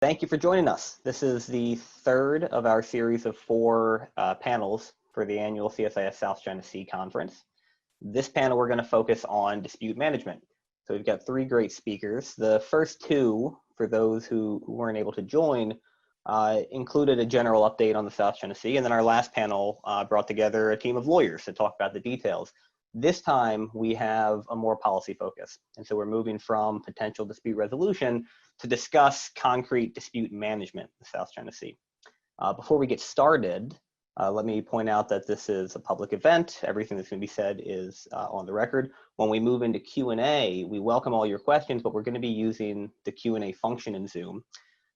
Thank you for joining us. This is the third of our series of four panels for the annual CSIS South China Sea Conference. This panel, we're going to focus on dispute management. So we've got three great speakers. The first two, for those who weren't able to join, included a general update on the South China Sea, and then our last panel brought together a team of lawyers to talk about the details. This time, we have a more policy focus, and so we're moving from potential dispute resolution to discuss concrete dispute management in the South China Sea. Before we get started, let me point out that this is a public event. Everything that's going to be said is on the record. When we move into Q&A, we welcome all your questions, but we're going to be using the Q&A function in Zoom.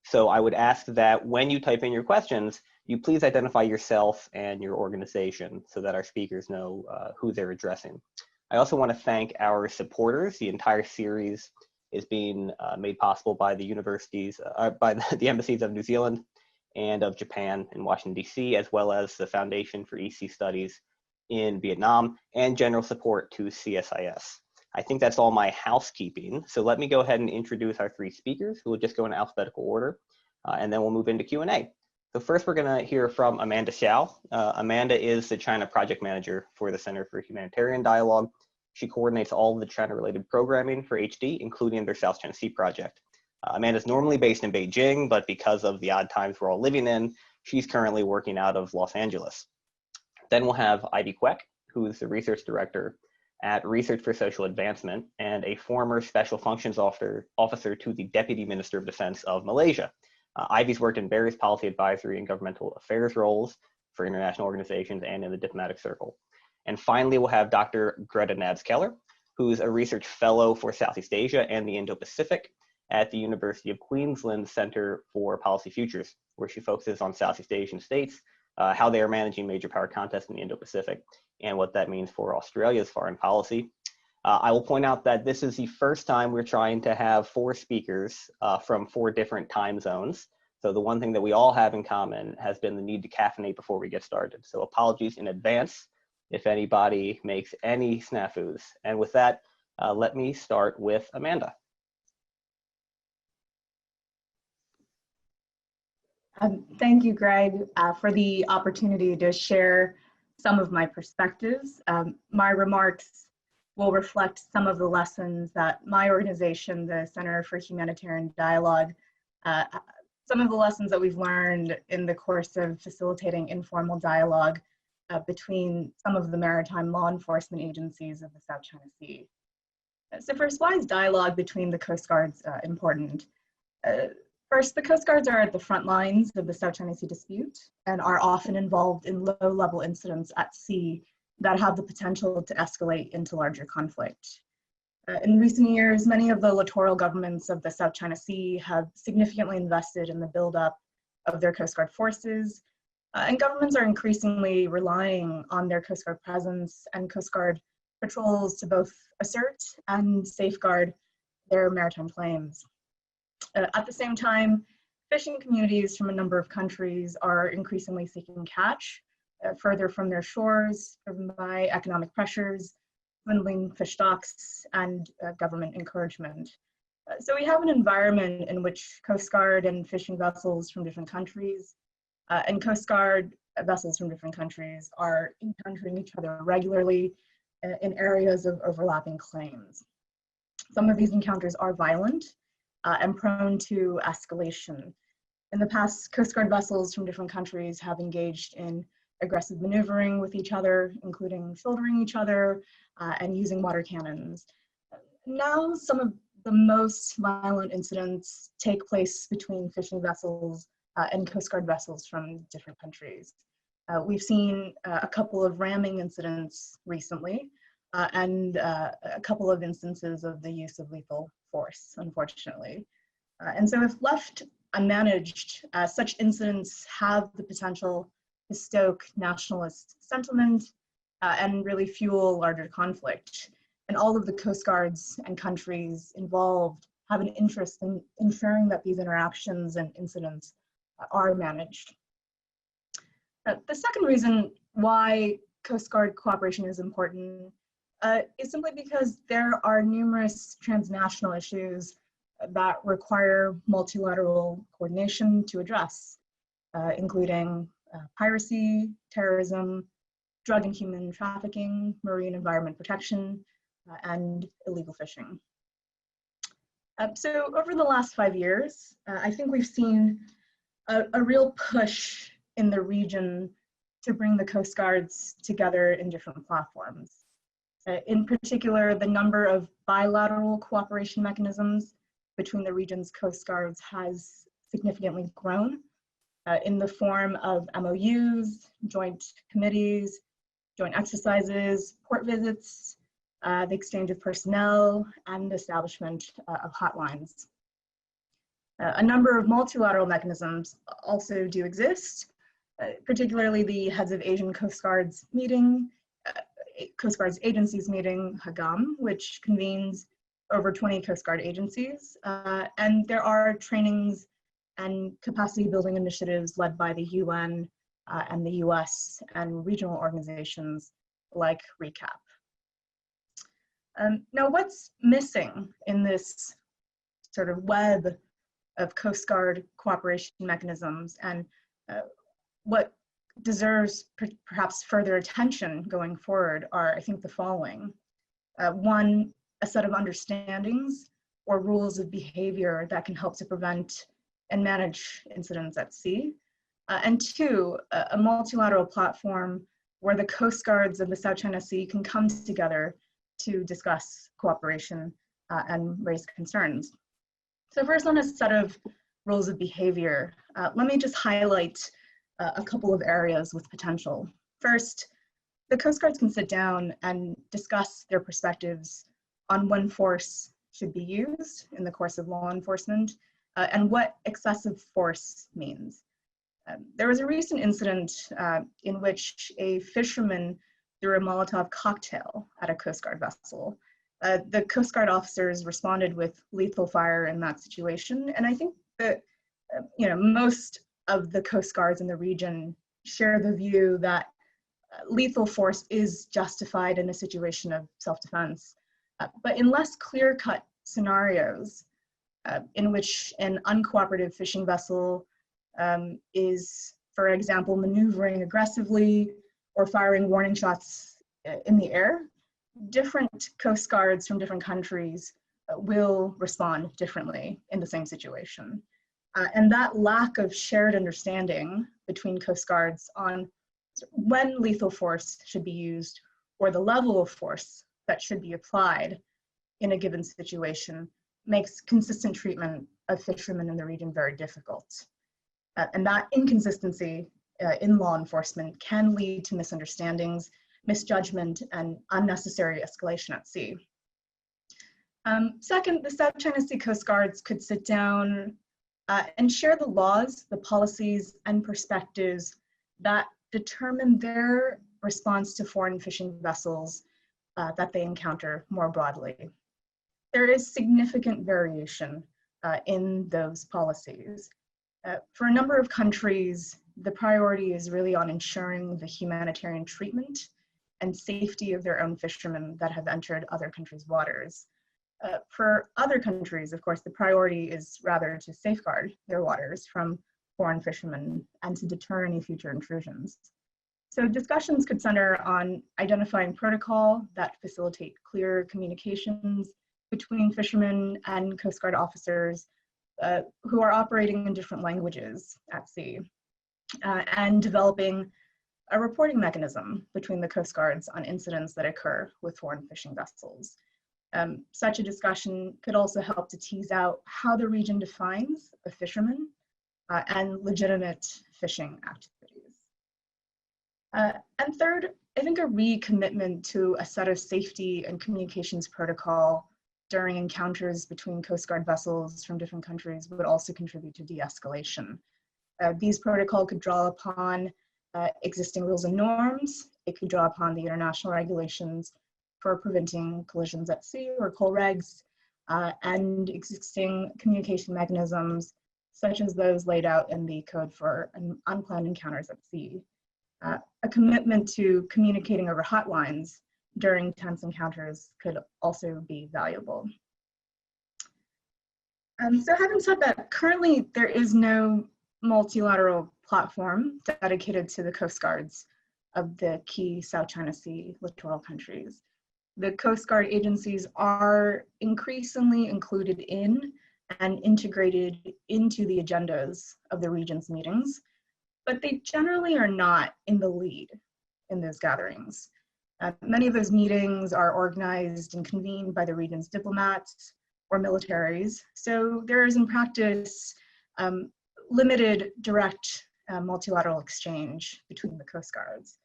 So I would ask that when you type in your questions, you please identify yourself and your organization so that our speakers know who they're addressing. I also want to thank our supporters. The entire series is being made possible by the universities, by the embassies of New Zealand and of Japan in Washington, D.C., as well as the Foundation for EC Studies in Vietnam, and general support to CSIS. I think that's all my housekeeping. So let me go ahead and introduce our three speakers, who will just go in alphabetical order, and then we'll move into Q&A. So first, we're going to hear from Amanda Xiao. Amanda is the China project manager for the Center for Humanitarian Dialogue. She coordinates all of the China-related programming for HD, including their South China Sea project. Amanda's normally based in Beijing, but because of the odd times we're all living in, she's currently working out of Los Angeles. Then we'll have Ivy Kwek, who is the research director at Research for Social Advancement and a former special functions officer to the Deputy Minister of Defense of Malaysia. Ivy's worked in various policy advisory and governmental affairs roles for international organizations and in the diplomatic circle. And finally, we'll have Dr. Greta Nabs-Keller, who's a research fellow for Southeast Asia and the Indo-Pacific at the University of Queensland Center for Policy Futures, where she focuses on Southeast Asian states, how they are managing major power contests in the Indo-Pacific, and what that means for Australia's foreign policy. I will point out that this is the first time we're trying to have four speakers from four different time zones. So the one thing that we all have in common has been the need to caffeinate before we get started. So apologies in advance if anybody makes any snafus. And with that, let me start with Amanda. Thank you, Greg, for the opportunity to share some of my perspectives. My remarks will reflect some of the lessons that my organization, the Center for Humanitarian Dialogue, some of the lessons that we've learned in the course of facilitating informal dialogue between some of the maritime law enforcement agencies of the South China Sea. So first, why is dialogue between the Coast Guards important? First, the Coast Guards are at the front lines of the South China Sea dispute and are often involved in low-level incidents at sea that have the potential to escalate into larger conflict. In recent years, many of the littoral governments of the South China Sea have significantly invested in the buildup of their Coast Guard forces, and governments are increasingly relying on their Coast Guard presence and Coast Guard patrols to both assert and safeguard their maritime claims. At the same time, fishing communities from a number of countries are increasingly seeking catch further from their shores, driven by economic pressures, dwindling fish stocks, and government encouragement. So we have an environment in which Coast Guard and fishing vessels from different countries and Coast Guard vessels from different countries are encountering each other regularly in areas of overlapping claims. Some of these encounters are violent and prone to escalation. In the past, Coast Guard vessels from different countries have engaged in aggressive maneuvering with each other, including shouldering each other and using water cannons. Now, some of the most violent incidents take place between fishing vessels and Coast Guard vessels from different countries. We've seen a couple of ramming incidents recently and a couple of instances of the use of lethal force, unfortunately. And so if left unmanaged, such incidents have the potential to stoke nationalist sentiment and really fuel larger conflict. And all of the Coast Guards and countries involved have an interest in ensuring that these interactions and incidents are managed. The second reason why Coast Guard cooperation is important is simply because there are numerous transnational issues that require multilateral coordination to address, including piracy, terrorism, drug and human trafficking, marine environment protection, and illegal fishing. So over the last 5 years, I think we've seen a real push in the region to bring the Coast Guards together in different platforms. In particular, the number of bilateral cooperation mechanisms between the region's Coast Guards has significantly grown in the form of MOUs, joint committees, joint exercises, port visits, the exchange of personnel, and establishment of hotlines. A number of multilateral mechanisms also do exist, particularly the Heads of Asian Coast Guards meeting, Coast Guards agencies meeting, HAGAM, which convenes over 20 Coast Guard agencies. And there are trainings and capacity building initiatives led by the UN and the US and regional organizations like RECAP. Now, what's missing in this sort of web of Coast Guard cooperation mechanisms, and what deserves perhaps further attention going forward are, I think, the following. One, a set of understandings or rules of behavior that can help to prevent and manage incidents at sea. And two, a multilateral platform where the Coast Guards of the South China Sea can come together to discuss cooperation and raise concerns. So first, on a set of rules of behavior, let me just highlight a couple of areas with potential. First, the Coast Guards can sit down and discuss their perspectives on when force should be used in the course of law enforcement and what excessive force means. There was a recent incident in which a fisherman threw a Molotov cocktail at a Coast Guard vessel. The Coast Guard officers responded with lethal fire in that situation, and I think that most of the Coast Guards in the region share the view that lethal force is justified in a situation of self-defense. But in less clear-cut scenarios in which an uncooperative fishing vessel is, for example, maneuvering aggressively or firing warning shots in the air, different Coast Guards from different countries will respond differently in the same situation. And that lack of shared understanding between Coast Guards on when lethal force should be used or the level of force that should be applied in a given situation makes consistent treatment of fishermen in the region very difficult. And that inconsistency in law enforcement can lead to misunderstandings, misjudgment, and unnecessary escalation at sea. Second, the South China Sea Coast Guards could sit down and share the laws, the policies, and perspectives that determine their response to foreign fishing vessels that they encounter more broadly. There is significant variation in those policies. For a number of countries, the priority is really on ensuring the humanitarian treatment and safety of their own fishermen that have entered other countries' waters. For other countries, of course, the priority is rather to safeguard their waters from foreign fishermen and to deter any future intrusions. So discussions could center on identifying protocol that facilitate clear communications between fishermen and Coast Guard officers who are operating in different languages at sea, and developing a reporting mechanism between the Coast Guards on incidents that occur with foreign fishing vessels. Such a discussion could also help to tease out how the region defines a fisherman and legitimate fishing activities. And third, I think a recommitment to a set of safety and communications protocol during encounters between Coast Guard vessels from different countries would also contribute to de-escalation. These protocols could draw upon existing rules and norms. It could draw upon the international regulations for preventing collisions at sea or coal regs, and existing communication mechanisms such as those laid out in the Code for Unplanned Encounters at Sea. A commitment to communicating over hotlines during tense encounters could also be valuable. So having said that, currently there is no multilateral platform dedicated to the coast guards of the key South China Sea littoral countries. The Coast Guard agencies are increasingly included in and integrated into the agendas of the region's meetings, but they generally are not in the lead in those gatherings. Many of those meetings are organized and convened by the region's diplomats or militaries, so there is in practice limited direct multilateral exchange between the Coast Guards.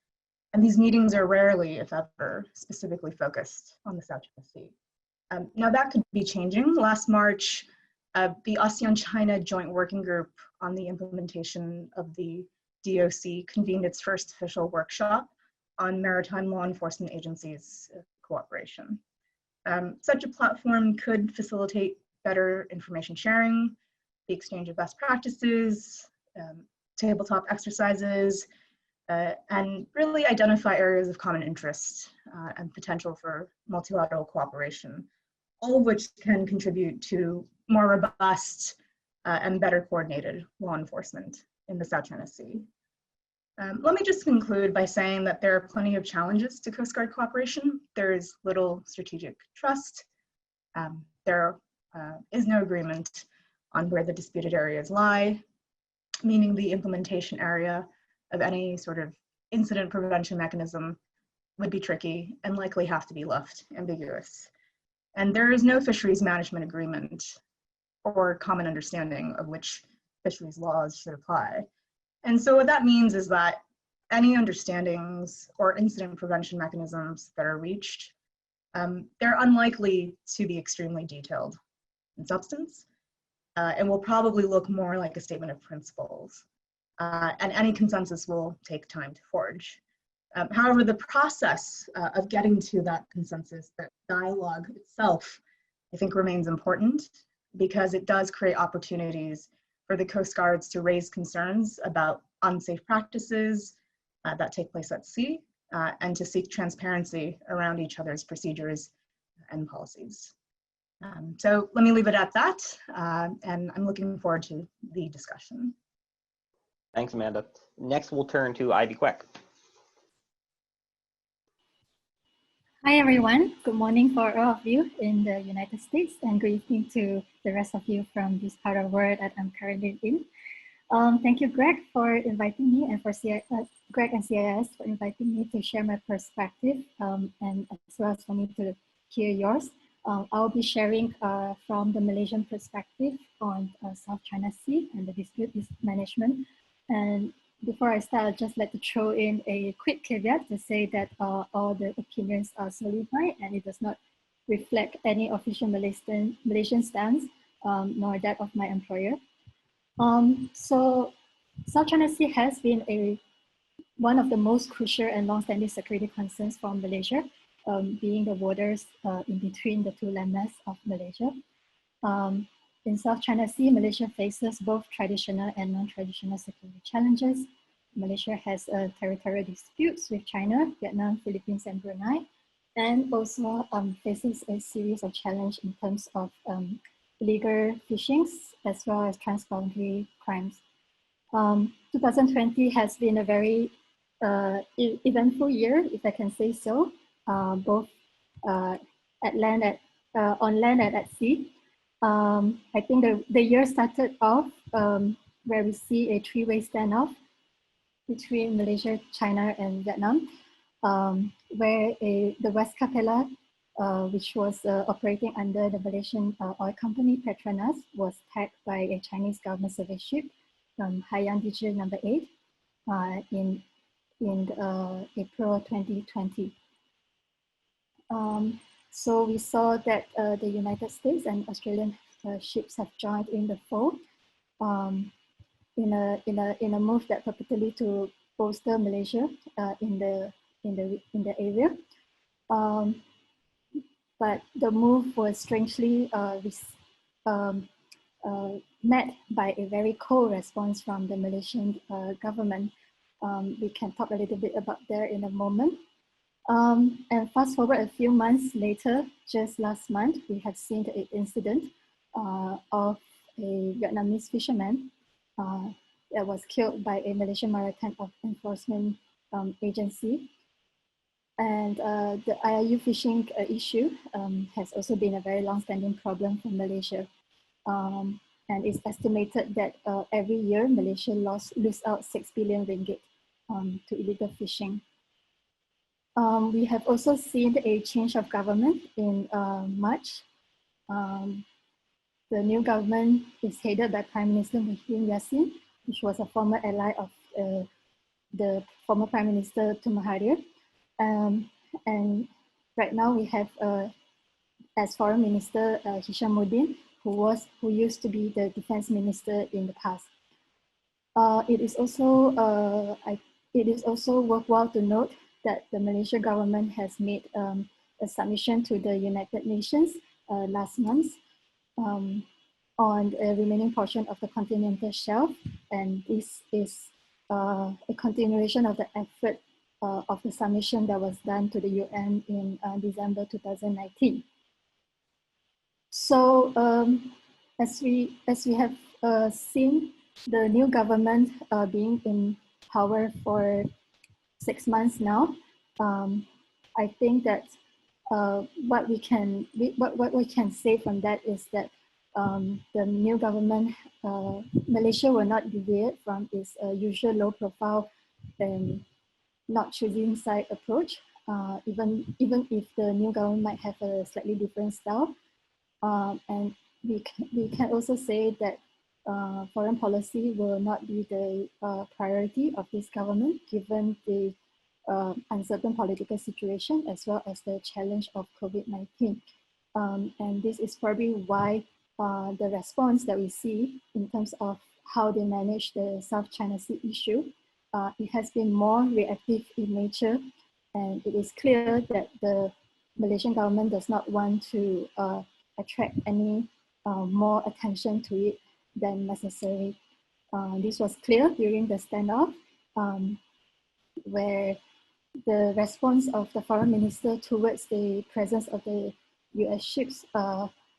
And these meetings are rarely, if ever, specifically focused on the South China Sea. Now that could be changing. Last March, the ASEAN-China Joint Working Group on the implementation of the DOC convened its first official workshop on maritime law enforcement agencies cooperation. Such a platform could facilitate better information sharing, the exchange of best practices, tabletop exercises, and really identify areas of common interest and potential for multilateral cooperation, all of which can contribute to more robust and better coordinated law enforcement in the South China Sea. Let me just conclude by saying that there are plenty of challenges to Coast Guard cooperation. There is little strategic trust. There is no agreement on where the disputed areas lie, meaning the implementation area of any sort of incident prevention mechanism would be tricky and likely have to be left ambiguous. And there is no fisheries management agreement or common understanding of which fisheries laws should apply. And so what that means is that any understandings or incident prevention mechanisms that are reached, they're unlikely to be extremely detailed in substance and will probably look more like a statement of principles. And any consensus will take time to forge. However, the process of getting to that consensus, that dialogue itself, I think remains important because it does create opportunities for the Coast Guards to raise concerns about unsafe practices that take place at sea and to seek transparency around each other's procedures and policies. So let me leave it at that, and I'm looking forward to the discussion. Thanks, Amanda. Next, we'll turn to Ivy Queck. Hi, everyone. Good morning for all of you in the United States, and good evening to the rest of you from this part of the world that I'm currently in. Thank you, Greg, for inviting me, and for Greg and CSIS for inviting me to share my perspective, and as well as for me to hear yours. I'll be sharing from the Malaysian perspective on South China Sea and the dispute management. And before I start, I'd just like to throw in a quick caveat to say that all the opinions are solely mine and it does not reflect any official Malaysian stance, nor that of my employer. So South China Sea has been one of the most crucial and long-standing security concerns for Malaysia, being the borders in between the two landmasses of Malaysia. In South China Sea, Malaysia faces both traditional and non-traditional security challenges. Malaysia has territorial disputes with China, Vietnam, Philippines, and Brunei, and also faces a series of challenges in terms of illegal fishings as well as transboundary crimes. 2020 has been a very eventful year, if I can say so, both on land and at sea. I think the year started off where we see a three-way standoff between Malaysia, China, and Vietnam, where the West Capella, which was operating under the Malaysian oil company Petronas, was tagged by a Chinese government survey ship from Haiyan Division number 8 in April 2020. So we saw that the United States and Australian ships have joined in the fold in a move that purportedly to bolster Malaysia in the area. But the move was strangely met by a very cold response from the Malaysian government. We can talk a little bit about that in a moment. And fast forward a few months later, just last month, we have seen an incident of a Vietnamese fisherman that was killed by a Malaysian Maritime Enforcement Agency. And the IRU fishing issue has also been a very long-standing problem for Malaysia. And it's estimated that every year Malaysia lose out 6 billion ringgit to illegal fishing. We have also seen a change of government in March. The new government is headed by Prime Minister Muhyiddin Yassin, which was a former ally of the former Prime Minister Tun Mahathir. And right now we have as Foreign Minister Hishammuddin, who used to be the Defense Minister in the past. It is also worthwhile to note that the Malaysian government has made a submission to the United Nations last month on a remaining portion of the continental shelf, and this is a continuation of the effort of the submission that was done to the UN in December 2019. So as we have seen the new government being in power for 6 months now, I think that what we can say from that is that the new government, Malaysia will not deviate from its usual low profile and not choosing side approach, even if the new government might have a slightly different style. And we can also say that foreign policy will not be the priority of this government, given the uncertain political situation as well as the challenge of COVID-19. And this is probably why the response that we see in terms of how they manage the South China Sea issue, it has been more reactive in nature, and it is clear that the Malaysian government does not want to attract any more attention to it than necessary. This was clear during the standoff, where the response of the foreign minister towards the presence of the US ships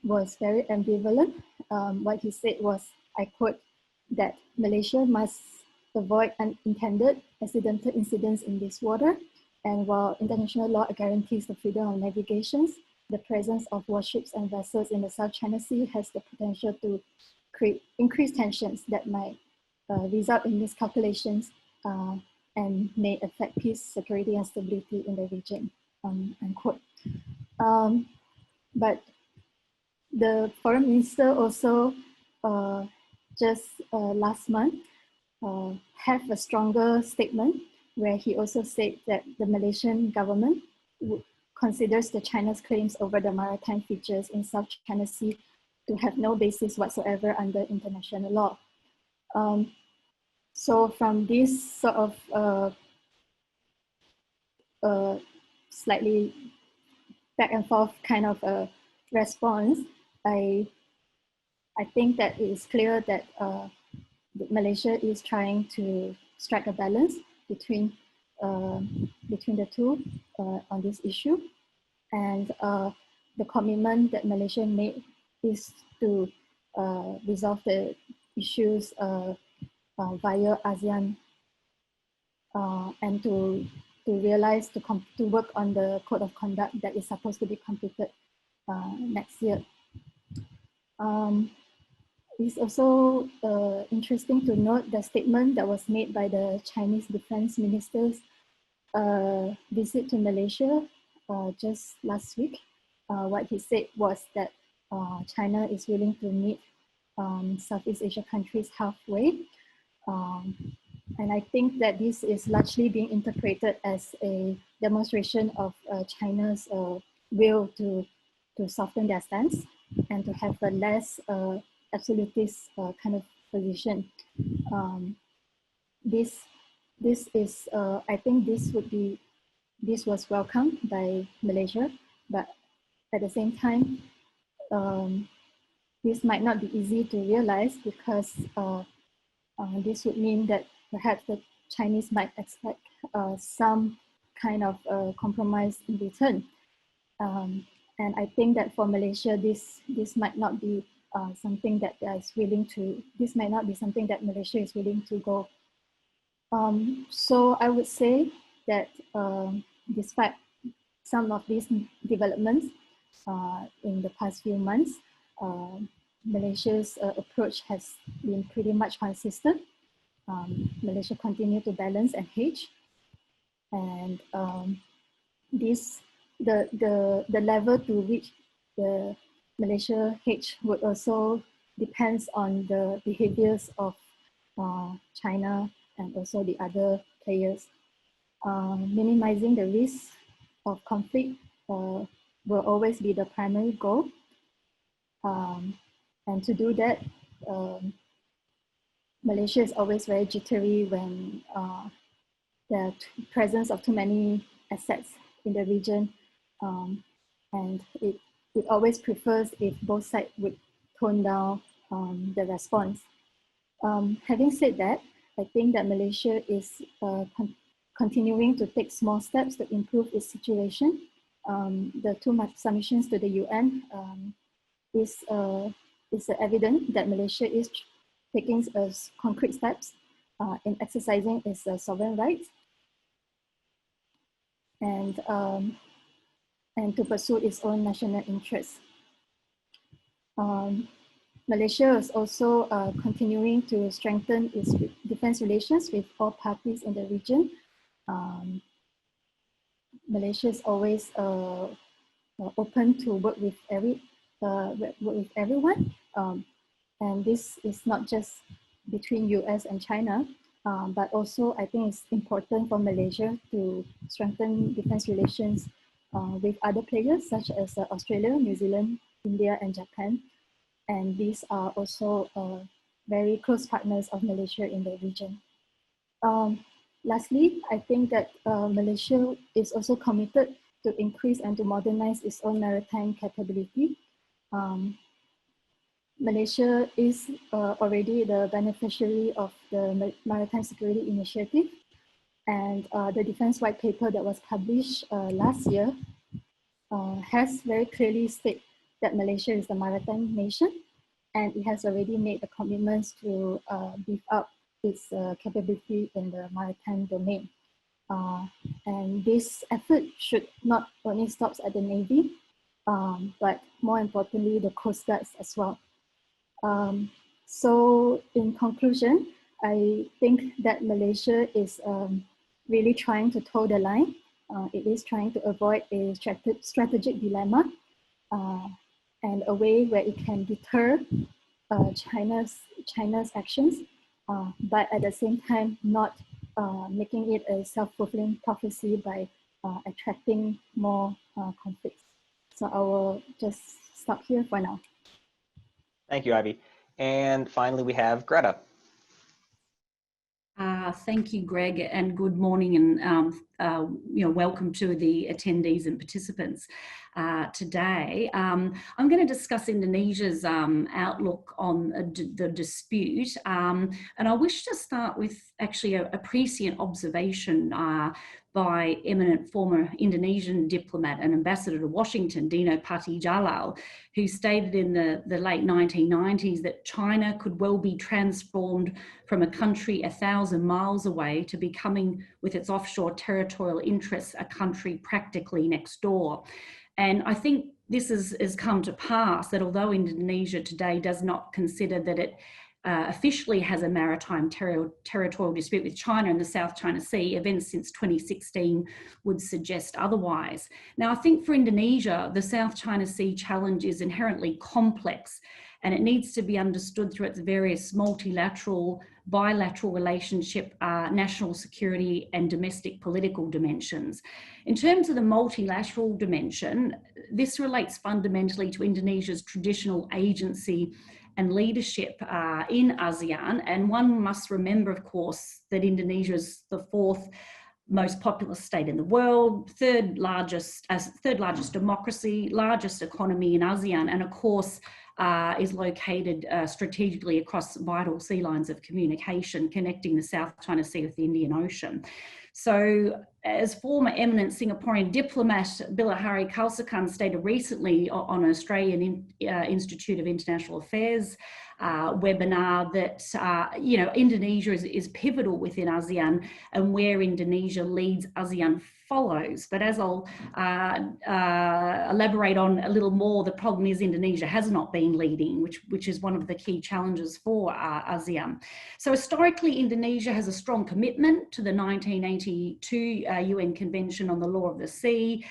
was very ambivalent. What he said was, I quote, that Malaysia must avoid unintended accidental incidents in this water, and while international law guarantees the freedom of navigation, the presence of warships and vessels in the South China Sea has the potential to create increased tensions that might result in miscalculations and may affect peace, security, and stability in the region, unquote. But the foreign minister also just last month have a stronger statement where he also said that the Malaysian government considers the China's claims over the maritime features in South China Sea to have no basis whatsoever under international law. So from this sort of slightly back and forth kind of a response, I think that it is clear that Malaysia is trying to strike a balance between the two on this issue, and the commitment that Malaysia made is to resolve the issues via ASEAN and to realize to work on the code of conduct that is supposed to be completed next year. It's also interesting to note the statement that was made by the Chinese defense minister's visit to Malaysia just last week. What he said was that China is willing to meet Southeast Asia countries halfway. And I think that this is largely being interpreted as a demonstration of China's will to soften their stance and to have a less absolutist kind of position. This is, I think this was welcomed by Malaysia, but at the same time, this might not be easy to realize because this would mean that perhaps the Chinese might expect some kind of compromise in return. And I think that for Malaysia, this might not be something that is willing to, this might not be something that Malaysia is willing to go. So I would say that despite some of these developments in the past few months, Malaysia's approach has been pretty much consistent. Malaysia continue to balance and hedge, and the level to which the Malaysia hedge would also depends on the behaviors of China and also the other players. Minimizing the risk of conflict will always be the primary goal. And to do that, Malaysia is always very jittery when the presence of too many assets in the region. And it always prefers if both sides would tone down the response. Having said that, I think that Malaysia is continuing to take small steps to improve its situation. The two submissions to the UN is evident that Malaysia is taking concrete steps in exercising its sovereign rights and to pursue its own national interests. Malaysia is also continuing to strengthen its defense relations with all parties in the region. Malaysia is always open to work with everyone. And this is not just between US and China, but also I think it's important for Malaysia to strengthen defense relations with other players such as Australia, New Zealand, India, and Japan. And these are also very close partners of Malaysia in the region. Lastly, I think that Malaysia is also committed to increase and to modernize its own maritime capability. Malaysia is already the beneficiary of the Maritime Security Initiative, and the Defense White Paper that was published last year has very clearly stated that Malaysia is a maritime nation, and it has already made the commitments to beef up its capability in the maritime domain. And this effort should not only stop at the Navy, but more importantly, the Coast Guards as well. So in conclusion, I think that Malaysia is really trying to toe the line. It is trying to avoid a strategic dilemma and a way where it can deter China's actions, but at the same time not making it a self-fulfilling prophecy by attracting more conflicts. So I will just stop here for now. Thank you, Ivy. And finally, we have Greta. Thank you, Greg, and good morning, and welcome to the attendees and participants today. I'm going to discuss Indonesia's outlook on the dispute, and I wish to start with actually a prescient observation by eminent former Indonesian diplomat and ambassador to Washington, Dino Patijalal, who stated in the late 1990s that China could well be transformed from a country 1,000 miles away to becoming, with its offshore territorial interests, a country practically next door. And I think this has come to pass, that although Indonesia today does not consider that it officially has a maritime territorial dispute with China in the South China Sea, events since 2016 would suggest otherwise. Now, I think for Indonesia, the South China Sea challenge is inherently complex, and it needs to be understood through its various multilateral, bilateral relationship, national security and domestic political dimensions. In terms of the multilateral dimension, this relates fundamentally to Indonesia's traditional agency and leadership in ASEAN. And one must remember, of course, that Indonesia is the fourth most populous state in the world, third largest democracy, largest economy in ASEAN, and of course is located strategically across vital sea lines of communication connecting the South China Sea with the Indian Ocean. So as former eminent Singaporean diplomat Bilahari Kausikan stated recently on an Australian Institute of International Affairs webinar that, Indonesia is pivotal within ASEAN, and where Indonesia leads, ASEAN follows. But as I'll elaborate on a little more, the problem is Indonesia has not been leading, which is one of the key challenges for ASEAN. So historically, Indonesia has a strong commitment to the 1982 UN Convention on the Law of the Sea,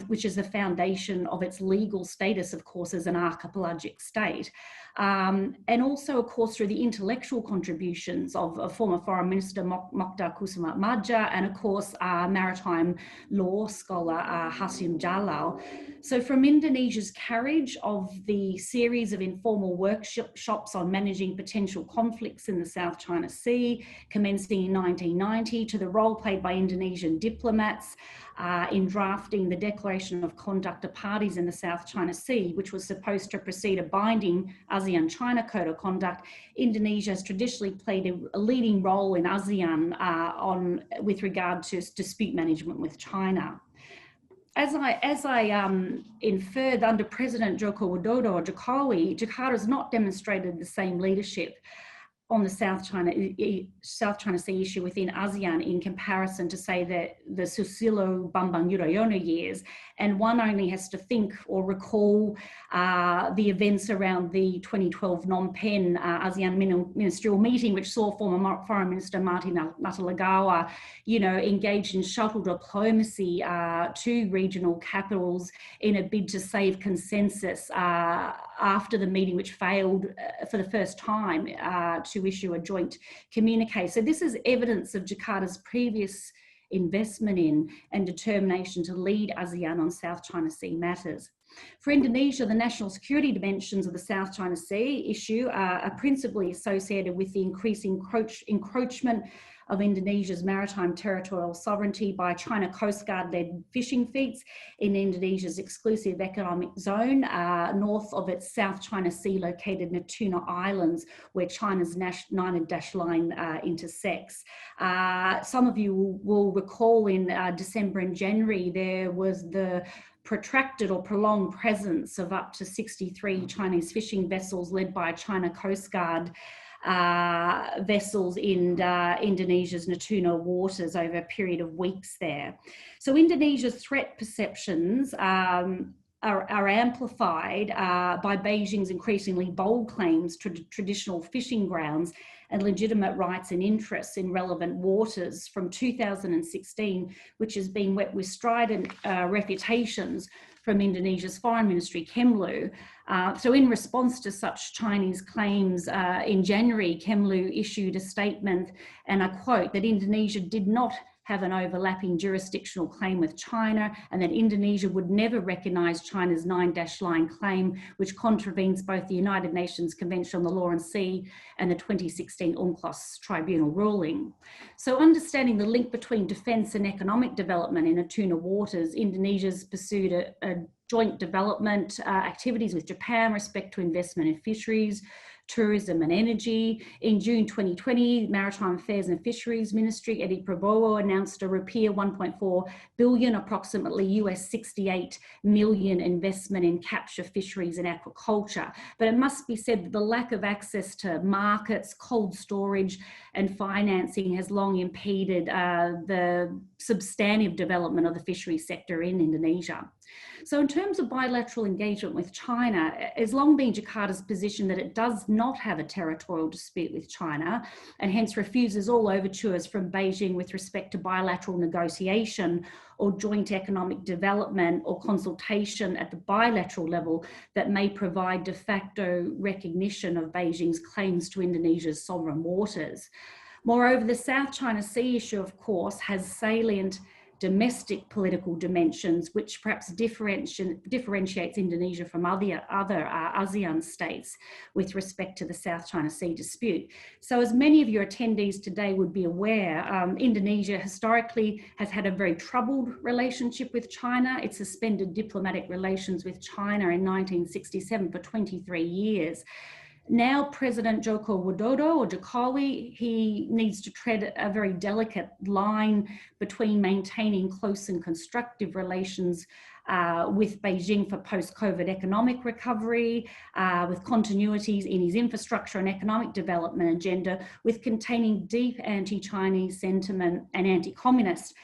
which is the foundation of its legal status, of course, as an archipelagic state. And also, of course, through the intellectual contributions of former Foreign Minister Mokhtar Kusumaatmadja and, of course, maritime law scholar Hasim Jalal. So from Indonesia's carriage of the series of informal workshops on managing potential conflicts in the South China Sea, commencing in 1990, to the role played by Indonesian diplomats in drafting the Declaration of Conduct of Parties in the South China Sea, which was supposed to precede a binding ASEAN-China Code of Conduct, Indonesia has traditionally played a leading role in ASEAN with regard to dispute management with China. As I inferred, under President Joko Widodo or Jokowi, Jakarta has not demonstrated the same leadership on the South China Sea issue within ASEAN in comparison to, say, the Susilo Bambang Yudhoyono years. And one only has to think or recall the events around the 2012 Phnom Penh ASEAN ministerial meeting, which saw former Foreign Minister Marty Natalegawa, engaged in shuttle diplomacy to regional capitals in a bid to save consensus after the meeting, which failed for the first time to issue a joint communique. So this is evidence of Jakarta's previous investment in and determination to lead ASEAN on South China Sea matters. For Indonesia, the national security dimensions of the South China Sea issue are principally associated with the increasing encroachment of Indonesia's maritime territorial sovereignty by China Coast Guard-led fishing fleets in Indonesia's exclusive economic zone, north of its South China Sea located Natuna Islands, where China's 9-dash line intersects. Some of you will recall in December and January, there was the protracted or prolonged presence of up to 63 Chinese fishing vessels led by China Coast Guard vessels in Indonesia's Natuna waters over a period of weeks there. So Indonesia's threat perceptions are amplified by Beijing's increasingly bold claims to traditional fishing grounds and legitimate rights and interests in relevant waters from 2016, which has been met with strident refutations from Indonesia's Foreign Ministry, Kemlu. So in response to such Chinese claims, in January, Kemlu issued a statement, and I quote, that Indonesia did not have an overlapping jurisdictional claim with China, and that Indonesia would never recognise China's 9-dash line claim, which contravenes both the United Nations Convention on the Law and Sea and the 2016 UNCLOS tribunal ruling. So understanding the link between defence and economic development in Natuna waters, Indonesia's pursued a joint development activities with Japan, respect to investment in fisheries, tourism and energy. In June 2020, Maritime Affairs and Fisheries Ministry, Edi Prabowo, announced a rupiah 1.4 billion, approximately US 68 million investment in capture fisheries and aquaculture. But it must be said that the lack of access to markets, cold storage and financing has long impeded the substantive development of the fisheries sector in Indonesia. So in terms of bilateral engagement with China, it's long been Jakarta's position that it does not have a territorial dispute with China, and hence refuses all overtures from Beijing with respect to bilateral negotiation or joint economic development or consultation at the bilateral level that may provide de facto recognition of Beijing's claims to Indonesia's sovereign waters. Moreover, the South China Sea issue, of course, has salient domestic political dimensions, which perhaps differentiates Indonesia from other ASEAN states with respect to the South China Sea dispute. So as many of your attendees today would be aware, Indonesia historically has had a very troubled relationship with China. It suspended diplomatic relations with China in 1967 for 23 years. Now President Joko Widodo, or Jokowi, he needs to tread a very delicate line between maintaining close and constructive relations with Beijing for post-COVID economic recovery, with continuities in his infrastructure and economic development agenda, with containing deep anti-Chinese sentiment and anti-communist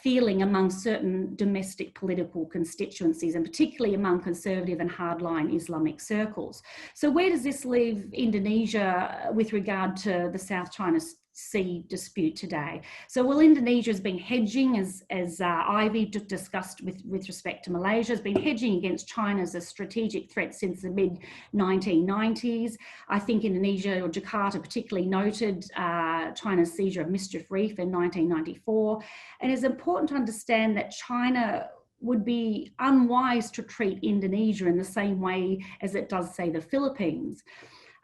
feeling among certain domestic political constituencies, and particularly among conservative and hardline Islamic circles. So where does this leave Indonesia with regard to the South China Sea dispute today? So while Indonesia has been hedging, as Ivy discussed with respect to Malaysia, has been hedging against China as a strategic threat since the mid-1990s. I think Indonesia, or Jakarta particularly, noted China's seizure of Mischief Reef in 1994. And it's important to understand that China would be unwise to treat Indonesia in the same way as it does, say, the Philippines.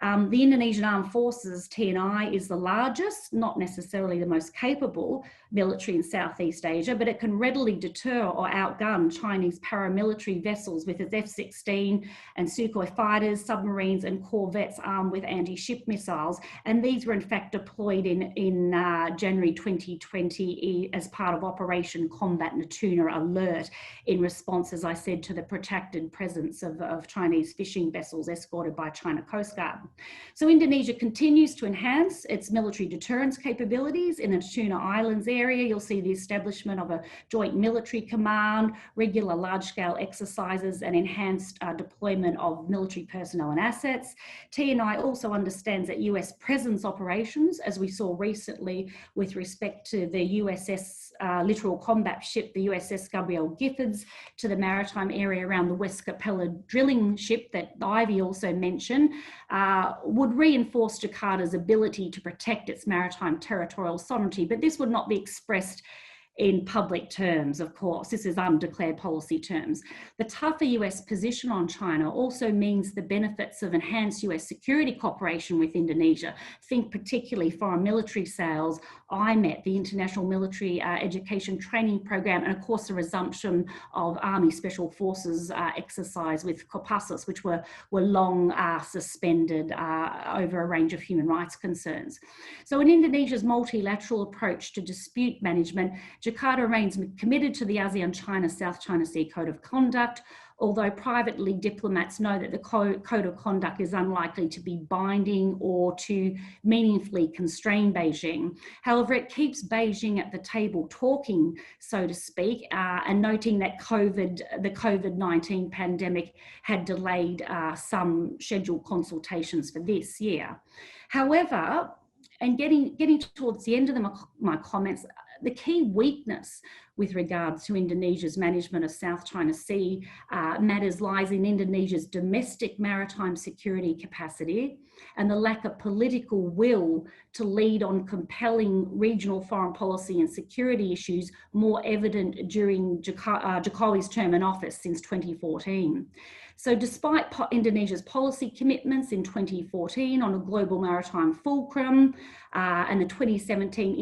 The Indonesian Armed Forces, TNI, is the largest, not necessarily the most capable military in Southeast Asia, but it can readily deter or outgun Chinese paramilitary vessels with its F-16 and Sukhoi fighters, submarines and corvettes armed with anti-ship missiles. And these were in fact deployed in January 2020 as part of Operation Combat Natuna Alert in response, as I said, to the protracted presence of Chinese fishing vessels escorted by China Coast Guard. So Indonesia continues to enhance its military deterrence capabilities in the Natuna Islands area. You'll see the establishment of a joint military command, regular large-scale exercises, and enhanced deployment of military personnel and assets. TNI also understands that US presence operations, as we saw recently with respect to the USS littoral combat ship, the USS Gabriel Giffords, to the maritime area around the West Capella drilling ship that Ivy also mentioned, would reinforce Jakarta's ability to protect its maritime territorial sovereignty, but this would not be expressed in public terms, of course. This is undeclared policy terms. The tougher US position on China also means the benefits of enhanced US security cooperation with Indonesia. Think particularly foreign military sales, IMET, the International Military Education Training Program, and of course the resumption of Army Special Forces exercise with Kopassus, which were long suspended over a range of human rights concerns. So in Indonesia's multilateral approach to dispute management, Jakarta remains committed to the ASEAN-China-South China Sea Code of Conduct, although privately diplomats know that the Code of Conduct is unlikely to be binding or to meaningfully constrain Beijing. However, it keeps Beijing at the table talking, so to speak, and noting that the COVID-19 pandemic had delayed some scheduled consultations for this year. However, and getting towards the end of my comments, the key weakness with regards to Indonesia's management of South China Sea matters lies in Indonesia's domestic maritime security capacity and the lack of political will to lead on compelling regional foreign policy and security issues more evident during Jokowi's term in office since 2014. So despite Indonesia's policy commitments in 2014 on a global maritime fulcrum and the 2017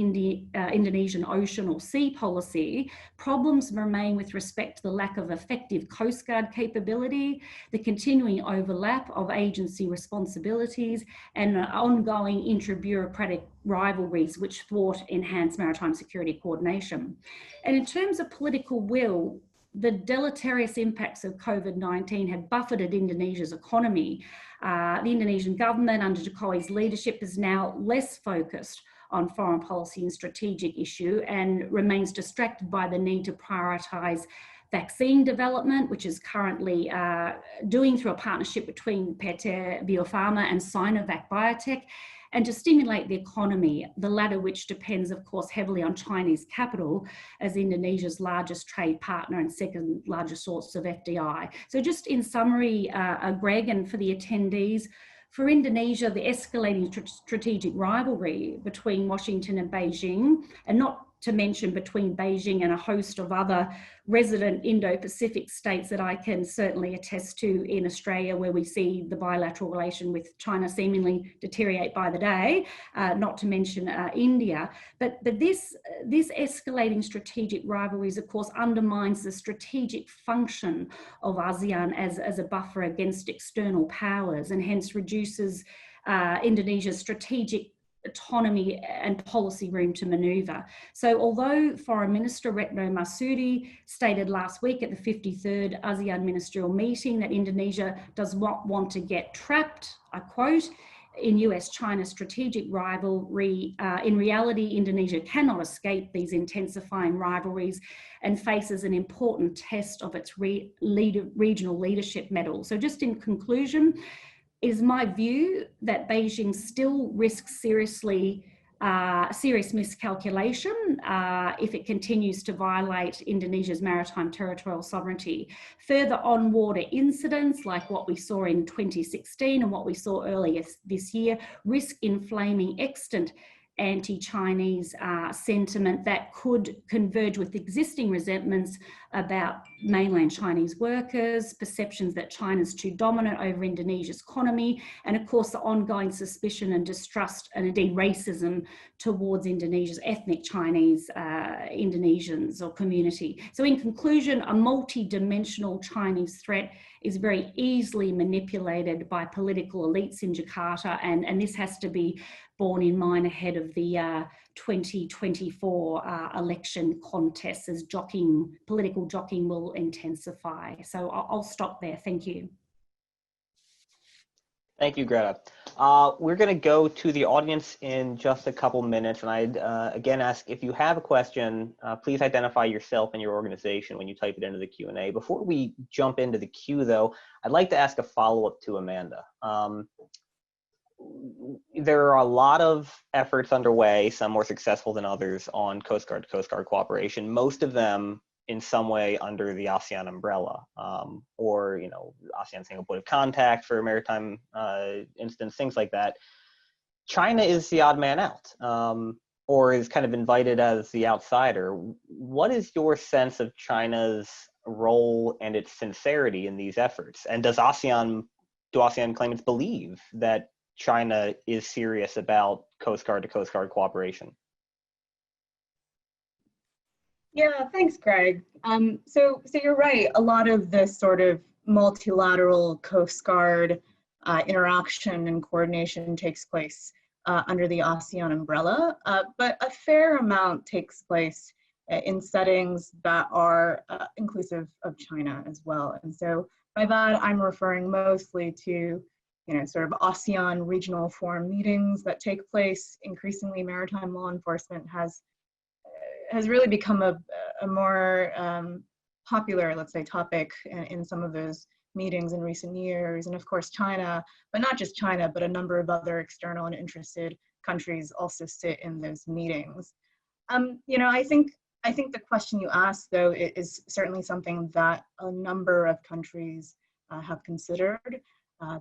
Indonesian ocean or sea policy, problems remain with respect to the lack of effective Coast Guard capability, the continuing overlap of agency responsibilities, and ongoing intra-bureaucratic rivalries which thwart enhanced maritime security coordination. And in terms of political will, the deleterious impacts of COVID-19 have buffeted Indonesia's economy. The Indonesian government under Jokowi's leadership is now less focused on foreign policy and strategic issue and remains distracted by the need to prioritise vaccine development, which is currently doing through a partnership between PT Bio Farma and Sinovac Biotech, and to stimulate the economy, the latter which depends, of course, heavily on Chinese capital as Indonesia's largest trade partner and second largest source of FDI. So just in summary, Greg, and for the attendees, for Indonesia, the escalating strategic rivalry between Washington and Beijing, and not to mention between Beijing and a host of other resident Indo-Pacific states that I can certainly attest to in Australia, where we see the bilateral relation with China seemingly deteriorate by the day, not to mention India. But this escalating strategic rivalries, of course, undermines the strategic function of ASEAN as a buffer against external powers, and hence reduces Indonesia's strategic autonomy and policy room to manoeuvre. So although Foreign Minister Retno Marsudi stated last week at the 53rd ASEAN ministerial meeting that Indonesia does not want to get trapped, I quote, in US-China strategic rivalry, in reality, Indonesia cannot escape these intensifying rivalries and faces an important test of its regional leadership mettle. So just in conclusion, it is my view that Beijing still risks serious miscalculation if it continues to violate Indonesia's maritime territorial sovereignty. Further on-water incidents like what we saw in 2016 and what we saw earlier this year risk inflaming extant anti-Chinese sentiment that could converge with existing resentments about mainland Chinese workers, perceptions that China's too dominant over Indonesia's economy, and of course the ongoing suspicion and distrust and indeed racism towards Indonesia's ethnic Chinese Indonesians or community. So in conclusion, a multi-dimensional Chinese threat is very easily manipulated by political elites in Jakarta, and this has to be borne in mind ahead of the 2024 election contests, as political jockeying will intensify. So I'll stop there. Thank you. Thank you, Greta. We're going to go to the audience in just a couple minutes, and I'd again ask, if you have a question, please identify yourself and your organization when you type it into the Q&A. Before we jump into the queue, though, I'd like to ask a follow-up to Amanda. There are a lot of efforts underway, some more successful than others, on Coast Guard to Coast Guard cooperation, most of them in some way under the ASEAN umbrella, or, ASEAN single point of contact for maritime instance, things like that. China is the odd man out, or is kind of invited as the outsider. What is your sense of China's role and its sincerity in these efforts? And do ASEAN claimants believe that China is serious about Coast Guard to Coast Guard cooperation? Yeah, thanks, Greg. So you're right. A lot of this sort of multilateral Coast Guard interaction and coordination takes place under the ASEAN umbrella, but a fair amount takes place in settings that are inclusive of China as well. And so by that, I'm referring mostly to sort of ASEAN regional forum meetings that take place. Increasingly, maritime law enforcement has really become a more popular, let's say, topic in some of those meetings in recent years. And of course, China, but not just China, but a number of other external and interested countries also sit in those meetings. I think the question you asked, though, is certainly something that a number of countries have considered.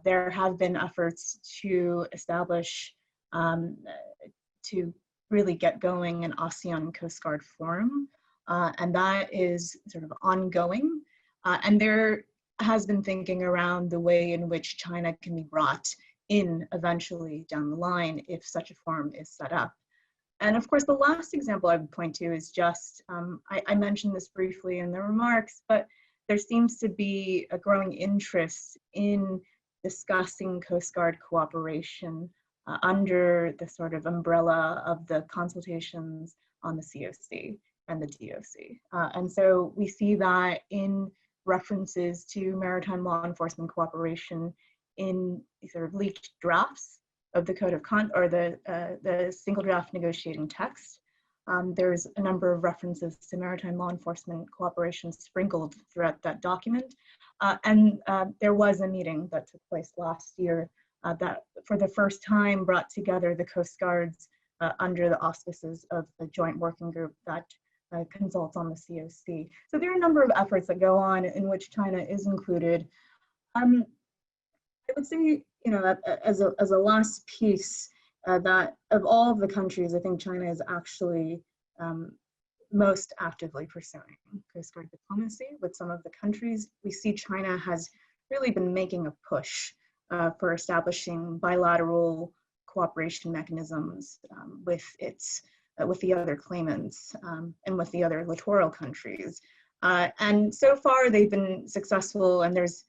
There have been efforts to establish, to really get going an ASEAN Coast Guard Forum, and that is sort of ongoing. And there has been thinking around the way in which China can be brought in eventually down the line if such a forum is set up. And of course, the last example I would point to is just, I mentioned this briefly in the remarks, but there seems to be a growing interest in discussing Coast Guard cooperation under the sort of umbrella of the consultations on the COC and the DOC. And so we see that in references to maritime law enforcement cooperation in sort of leaked drafts of the Code of Conduct, or the single draft negotiating text. There's a number of references to maritime law enforcement cooperation sprinkled throughout that document. And there was a meeting that took place last year that for the first time brought together the Coast Guards under the auspices of the joint working group that consults on the COC. So there are a number of efforts that go on in which China is included. I would say, as a last piece, that of all of the countries, I think China is actually most actively pursuing Coast Guard diplomacy with some of the countries. We see China has really been making a push for establishing bilateral cooperation mechanisms with the other claimants and with the other littoral countries. And so far they've been successful, and there's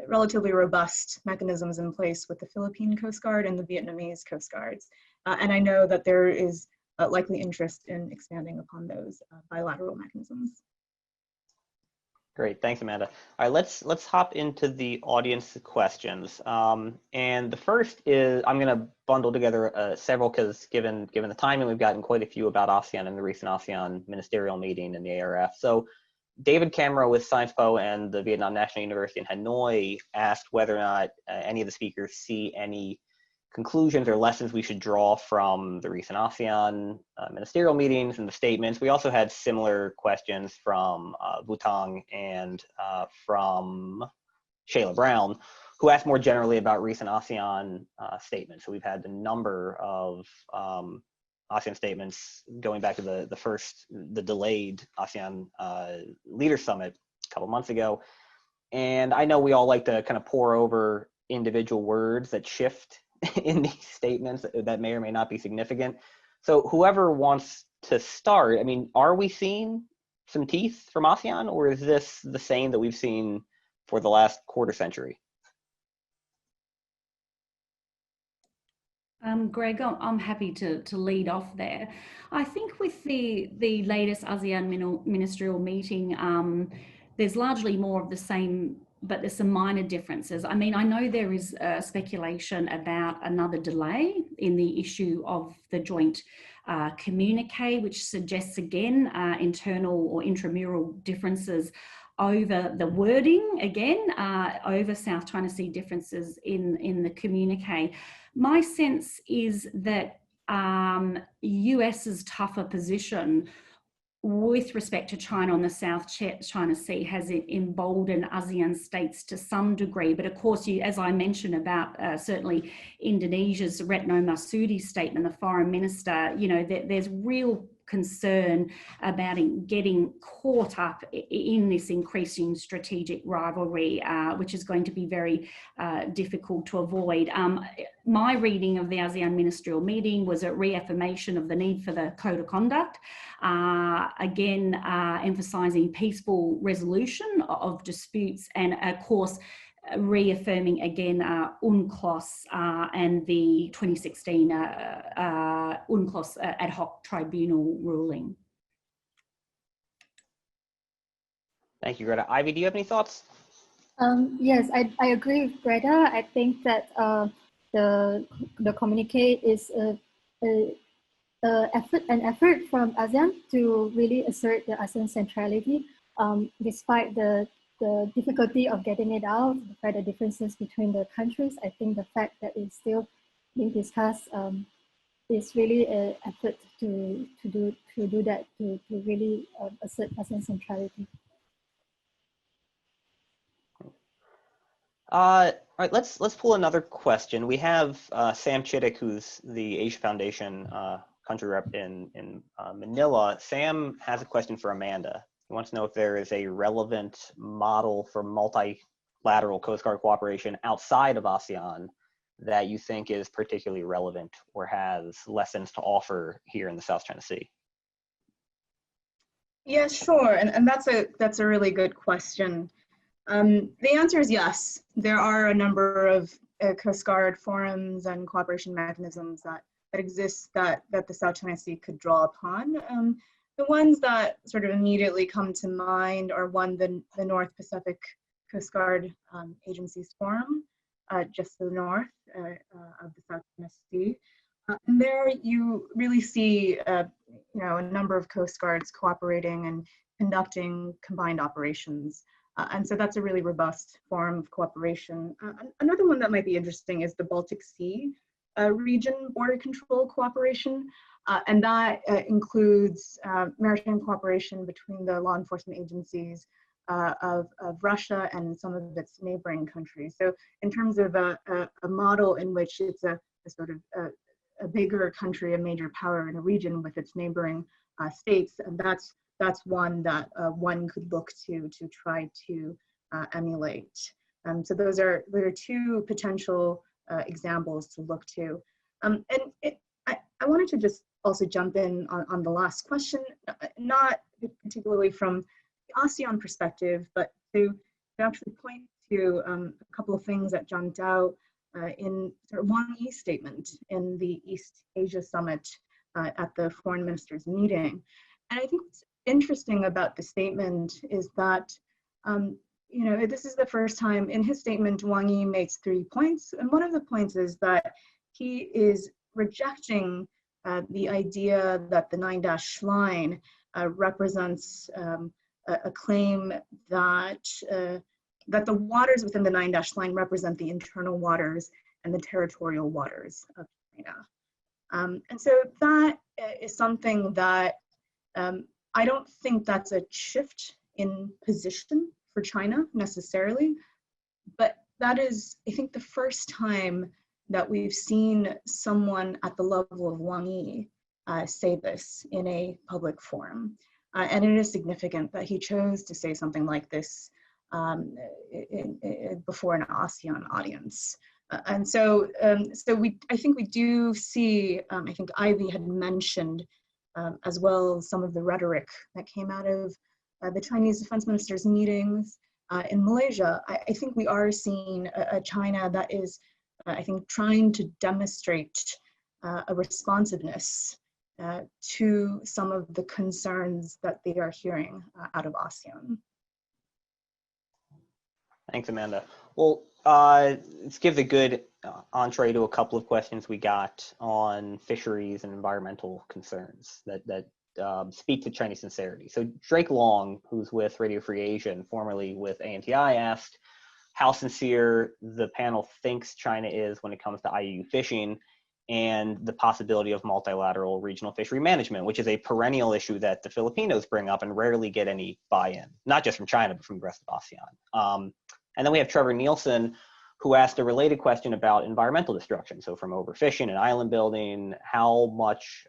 relatively robust mechanisms in place with the Philippine Coast Guard and the Vietnamese Coast Guards. And I know that there is likely interest in expanding upon those bilateral mechanisms. Great, thanks, Amanda. All right, let's hop into the audience questions. And the first is, I'm going to bundle together several, because given the timing, we've gotten quite a few about ASEAN in the recent ASEAN ministerial meeting in the ARF. So David Camero with Sciences Po and the Vietnam National University in Hanoi asked whether or not any of the speakers see any conclusions or lessons we should draw from the recent ASEAN ministerial meetings and the statements. We also had similar questions from Butang and from Shayla Brown, who asked more generally about recent ASEAN statements. So we've had a number of ASEAN statements going back to the delayed ASEAN Leaders Summit a couple months ago. And I know we all like to kind of pore over individual words that shift in these statements that may or may not be significant. So whoever wants to start, I mean, are we seeing some teeth from ASEAN, or is this the same that we've seen for the last quarter century? Greg, I'm happy to lead off there. I think with the latest ASEAN ministerial meeting, there's largely more of the same, but there's some minor differences. I mean, I know there is speculation about another delay in the issue of the joint communique, which suggests again internal or intramural differences over the wording, again, over South China Sea differences in the communique. My sense is that US's tougher position with respect to China on the South China Sea has emboldened ASEAN states to some degree. But of course, as I mentioned about certainly Indonesia's Retno Marsudi's statement, the foreign minister, you know, there's real concern about getting caught up in this increasing strategic rivalry, which is going to be very difficult to avoid. My reading of the ASEAN ministerial meeting was a reaffirmation of the need for the code of conduct, again emphasising peaceful resolution of disputes, and of course reaffirming again UNCLOS and the 2016 UNCLOS ad hoc tribunal ruling. Thank you, Greta. Ivy, do you have any thoughts? Yes, I agree with Greta. I think that the communique is an effort from ASEAN to really assert the ASEAN centrality, despite the difficulty of getting it out, despite the differences between the countries. I think the fact that it's still being discussed is really an effort to do that, to really assert ASEAN centrality. All right, let's pull another question. We have Sam Chittick, who's the Asia Foundation country rep in Manila. Sam has a question for Amanda. He wants to know if there is a relevant model for multilateral Coast Guard cooperation outside of ASEAN that you think is particularly relevant or has lessons to offer here in the South China Sea. Yeah, sure, and that's a really good question. The answer is yes. There are a number of Coast Guard forums and cooperation mechanisms that exist that the South China Sea could draw upon. The ones that sort of immediately come to mind are one, the North Pacific Coast Guard Agencies Forum, just to the north of the South China Sea. And there you really see a number of Coast Guards cooperating and conducting combined operations. And so that's a really robust form of cooperation. Another one that might be interesting is the Baltic Sea region border control cooperation. And that includes maritime cooperation between the law enforcement agencies of Russia and some of its neighboring countries. So in terms of a model in which it's a sort of a bigger country, a major power in a region with its neighboring states, and that's one that one could look to try to emulate. So those are two potential examples to look to. And I wanted to just also jump in on the last question, not particularly from the ASEAN perspective, but to actually point to a couple of things that jumped out in sort of Wang Yi's statement in the East Asia Summit at the foreign ministers meeting. And I think what's interesting about the statement is that, you know, this is the first time in his statement, Wang Yi makes 3 points. And one of the points is that he is rejecting the idea that the 9-dash line represents a claim that that the waters within the 9-dash line represent the internal waters and the territorial waters of China. And so that is something that I don't think that's a shift in position for China necessarily, but that is, I think, the first time that we've seen someone at the level of Wang Yi say this in a public forum. And it is significant that he chose to say something like this before an ASEAN audience. And so, I think we do see, I think Ivy had mentioned as well some of the rhetoric that came out of the Chinese defense ministers' meetings in Malaysia. I think we are seeing a China that is, I think, trying to demonstrate a responsiveness to some of the concerns that they are hearing out of ASEAN. Thanks, Amanda. Well, let's give the good entree to a couple of questions we got on fisheries and environmental concerns that speak to Chinese sincerity. So Drake Long, who's with Radio Free Asia and formerly with ANTI, asked how sincere the panel thinks China is when it comes to IUU fishing and the possibility of multilateral regional fishery management, which is a perennial issue that the Filipinos bring up and rarely get any buy-in, not just from China, but from the rest of ASEAN. And then we have Trevor Nielsen, who asked a related question about environmental destruction. So from overfishing and island building, how much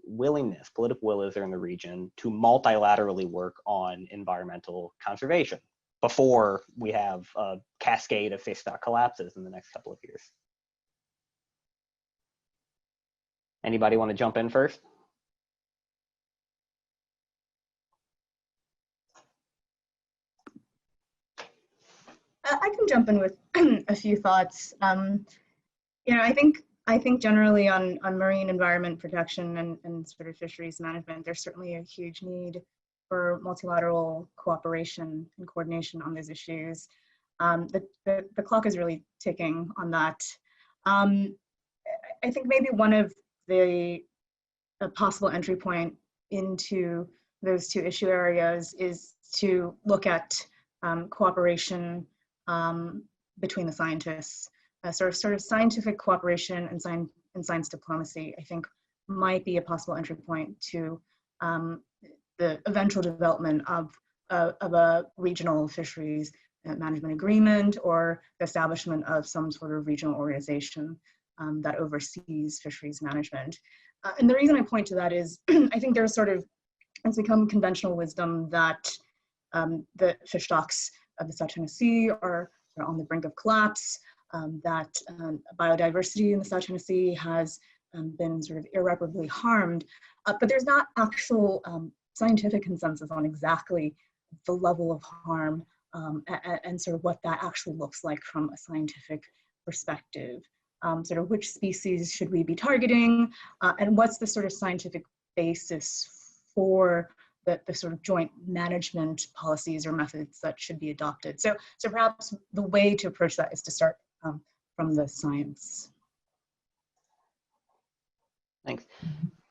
willingness, political will is there in the region to multilaterally work on environmental conservation before we have a cascade of fish stock collapses in the next couple of years? Anybody want to jump in first? I can jump in with a few thoughts. You know, I think generally on marine environment protection and sort of fisheries management, there's certainly a huge need for multilateral cooperation and coordination on these issues. The clock is really ticking on that. I think maybe one of the possible entry point into those two issue areas is to look at cooperation between the scientists. Sort of scientific cooperation and science diplomacy, I think, might be a possible entry point to the eventual development of a regional fisheries management agreement or the establishment of some sort of regional organization that oversees fisheries management. And the reason I point to that is I think there's sort of, it's become conventional wisdom that the fish stocks of the South China Sea are on the brink of collapse, that biodiversity in the South China Sea has been sort of irreparably harmed, but there's not actual scientific consensus on exactly the level of harm and sort of what that actually looks like from a scientific perspective. Sort of which species should we be targeting, and what's the sort of scientific basis for the sort of joint management policies or methods that should be adopted. So perhaps the way to approach that is to start from the science. Thanks.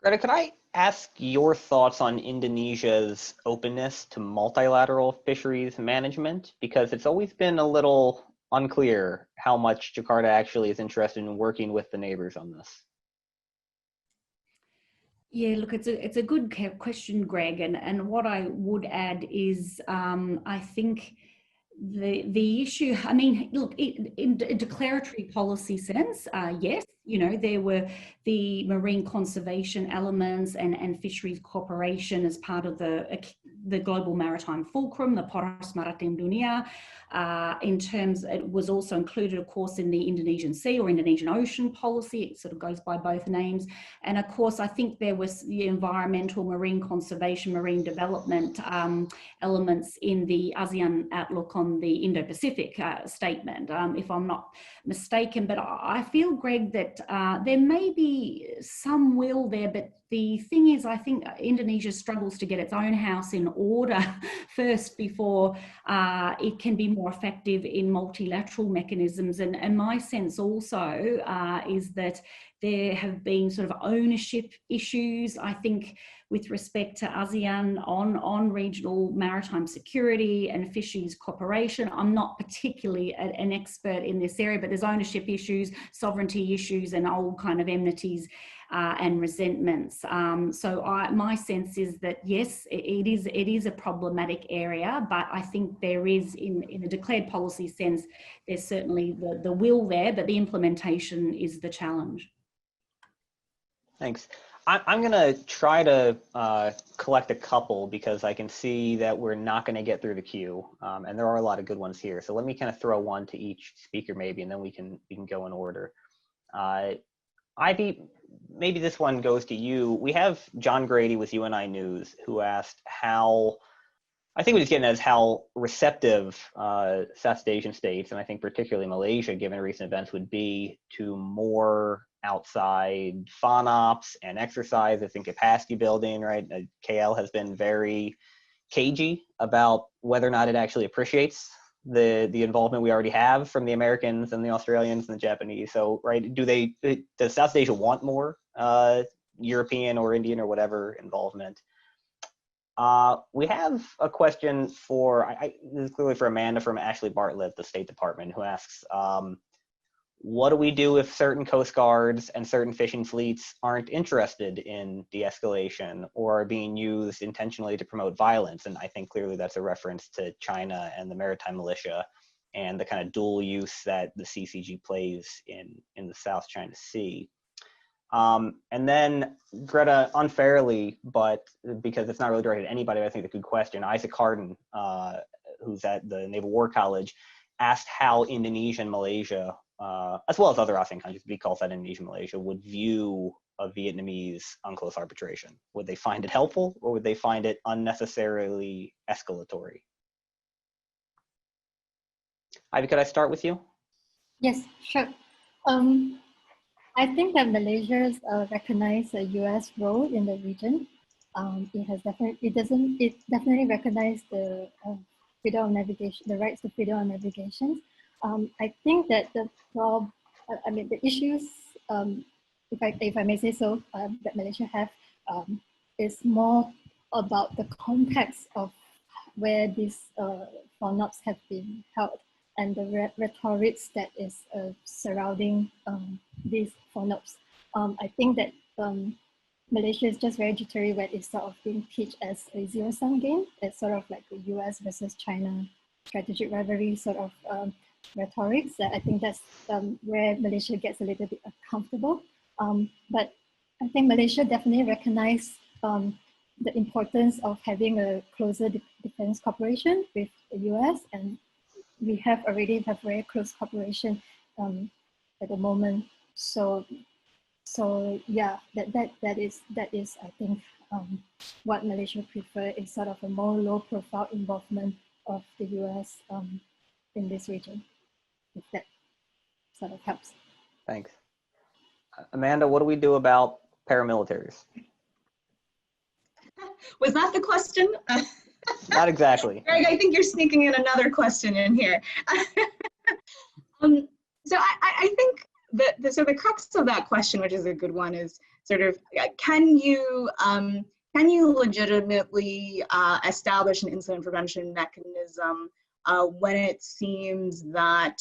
Greta, could I ask your thoughts on Indonesia's openness to multilateral fisheries management? Because it's always been a little unclear how much Jakarta actually is interested in working with the neighbors on this. Yeah, look, it's a good question, Greg, and what I would add is I think the issue, I mean, look, in a declaratory policy sense, yes, you know, there were the marine conservation elements and fisheries cooperation as part of the global maritime fulcrum, the Poros Maritim Dunia. In terms, it was also included, of course, in the Indonesian Sea or Indonesian Ocean policy. It sort of goes by both names. And of course, I think there was the environmental, marine conservation, marine development elements in the ASEAN outlook on the Indo-Pacific statement, if I'm not mistaken. But I feel, Greg, that there may be some will there, but the thing is, I think Indonesia struggles to get its own house in order first before it can be more effective in multilateral mechanisms. And my sense also is that there have been sort of ownership issues, I think, with respect to ASEAN on regional maritime security and fisheries cooperation. I'm not particularly an expert in this area, but there's ownership issues, sovereignty issues, and old kind of enmities and resentments. So my sense is that, yes, it is a problematic area, but I think there is, in a declared policy sense, there's certainly the will there, but the implementation is the challenge. Thanks. I'm going to try to collect a couple because I can see that we're not going to get through the queue, and there are a lot of good ones here. So let me kind of throw one to each speaker maybe, and then we can go in order. Ivy, maybe this one goes to you. We have John Grady with UNI News who asked how, I think what he's getting at is how receptive Southeast Asian states, and I think particularly Malaysia, given recent events, would be to more outside FONOPs and exercises and capacity building, right? KL has been very cagey about whether or not it actually appreciates the involvement we already have from the Americans and the Australians and the Japanese. So, right, does South Asia want more European or Indian or whatever involvement? We have a question for, this is clearly for Amanda from Ashley Bartlett, the State Department, who asks, what do we do if certain coast guards and certain fishing fleets aren't interested in de-escalation or are being used intentionally to promote violence? And I think clearly that's a reference to China and the maritime militia and the kind of dual use that the CCG plays in the South China Sea. And then Greta, unfairly, but because it's not really directed at anybody, I think it's a good question. Isaac Harden, who's at the Naval War College, asked how Indonesia and Malaysia, as well as other ASEAN countries, but he calls that Indonesia and Malaysia, would view a Vietnamese UNCLOS arbitration. Would they find it helpful or would they find it unnecessarily escalatory? Ivy, could I start with you? Yes, sure. I think that Malaysia's recognized the U.S. role in the region. It definitely recognized the freedom of navigation, the rights to freedom of navigation. I think that the issues, if I may say so, that Malaysia have is more about the context of where these FONOPs have been held and the rhetorics that is surrounding these FONOPs. I think that Malaysia is just very jittery when it's sort of being pitched as a zero-sum game. It's sort of like the US versus China strategic rivalry sort of rhetorics. I think that's where Malaysia gets a little bit uncomfortable. But I think Malaysia definitely recognized the importance of having a closer defense cooperation with the US, and we already have very close cooperation at the moment. So yeah, that is I think what Malaysia prefer is sort of a more low-profile involvement of the US in this region, if that sort of helps. Thanks. Amanda, what do we do about paramilitaries? Was that the question? Not exactly. Greg, I think you're sneaking in another question in here. So I think so the crux of that question, which is a good one, is sort of can you legitimately establish an incident prevention mechanism when it seems that